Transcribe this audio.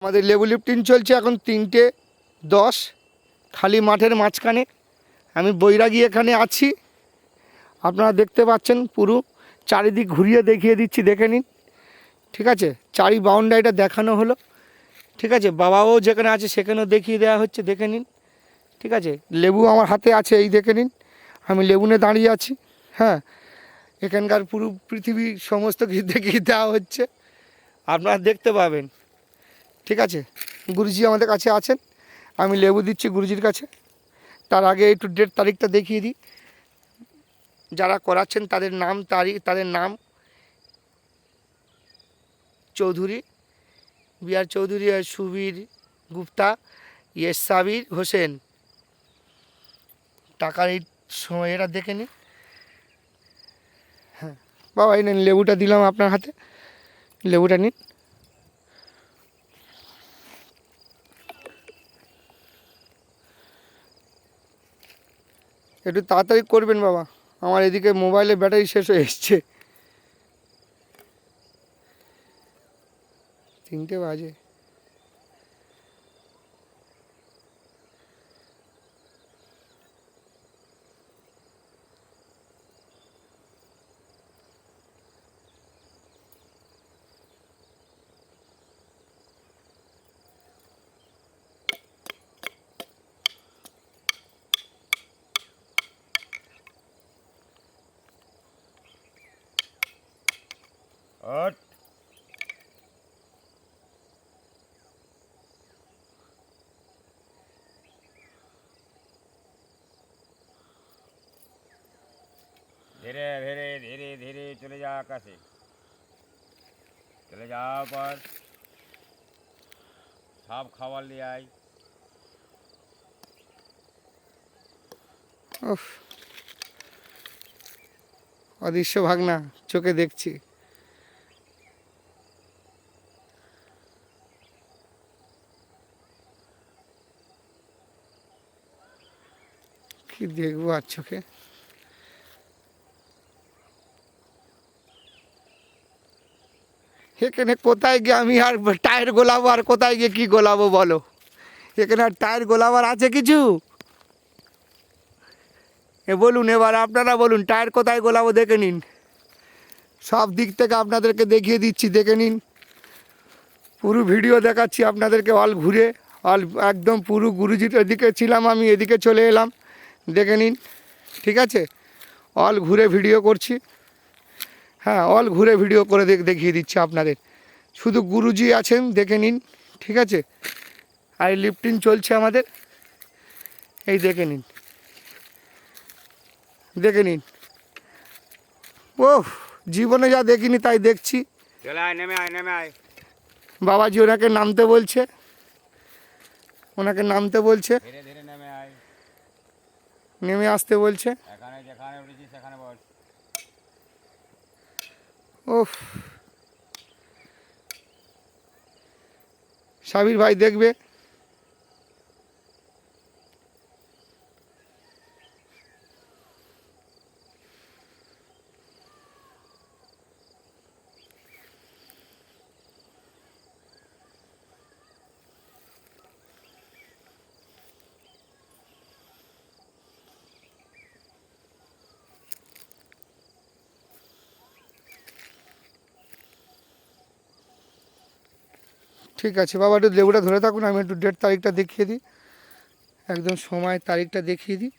আমাদের লেবু লিফটিং চলছে এখন 3:10 খালি মাঠের মাঝখানে। আমি বৈরাগী এখানে আছি, আপনারা দেখতে পাচ্ছেন। পুরো চারিদিক ঘুরিয়ে দেখিয়ে দিচ্ছি, দেখে নিন। ঠিক আছে, চারি বাউন্ডারিটা দেখানো হলো। ঠিক আছে, বাবাও যেখানে আছে সেখানেও দেখিয়ে দেওয়া হচ্ছে, দেখে নিন। ঠিক আছে, লেবু আমার হাতে আছে, এই দেখে নিন। আমি লেবুনে দাঁড়িয়ে আছি। হ্যাঁ, এখানকার পুরো পৃথিবীর সমস্ত কিছু দেখিয়ে দেওয়া হচ্ছে, আপনারা দেখতে পাবেন। ঠিক আছে, গুরুজি আমাদের কাছে আছেন, আমি লেবু দিচ্ছি গুরুজির কাছে। তার আগে একটু ডেট তারিখটা দেখিয়ে দিই। যারা করাচ্ছেন তাদের নাম, তাদের নাম চৌধুরী, বিআর চৌধুরী, সুবীর গুপ্তা, সাবির হোসেন। টাকার এই সময় এটা দেখে নিন। হ্যাঁ বাবা, এই নেন, লেবুটা দিলাম আপনার হাতে, লেবুটা নিন। একটু তাড়াতাড়ি করবেন বাবা, আমার এদিকে মোবাইলের ব্যাটারি শেষ হয়ে এসছে। 3টে বাজে। हट धीरे धीरे धीरे धीरे चले जा आकाशे चले जाओ पर सब खावार लिए आई উফ, অদৃশ্য ভাগনা চোখে দেখছি। কি দেখবো আর চোখে। এখানে কোথায় গিয়ে আমি আর টায়ার গোলাবো, আর কোথায় গিয়ে কি গোলাবো বলো? এখানে আর টায়ার গোলাবার আছে কিছু? বলুন, এবার আপনারা বলুন, টায়ার কোথায় গোলাবো দেখে নিন। সব দিক থেকে আপনাদেরকে দেখিয়ে দিচ্ছি, দেখে নিন। পুরো ভিডিও দেখাচ্ছি আপনাদেরকে, অল ঘুরে, অল একদম পুরো গুরুজির এদিকে ছিলাম, আমি এদিকে চলে এলাম, দেখে নিন। ঠিক আছে, অল ঘুরে ভিডিও করছি। হ্যাঁ, অল ঘুরে ভিডিও করে দেখিয়ে দিচ্ছি আপনাদের। শুধু গুরুজি আছেন, দেখে নিন। ঠিক আছে, আর লিফটিং চলছে আমাদের, এই দেখে নিন, দেখে নিন। ওহ, জীবনে যা দেখিনি তাই দেখছি। चले आए नेमे आए नेमे आए বাবাজি ওনাকে নামতে বলছে, ওনাকে নামতে বলছে, धीरे धीरे नेमे आए নেমে আসতে বলছে। এখানে যেখানে উঠেছি সেখানে বস ওহ, সাবির ভাই দেখবে। ঠিক আছে বাবা, একটু লেবুটা ধরে থাকুন, আমি একটু ডেট তারিখটা দেখিয়ে দিই, একদম সময় তারিখটা দেখিয়ে দিই।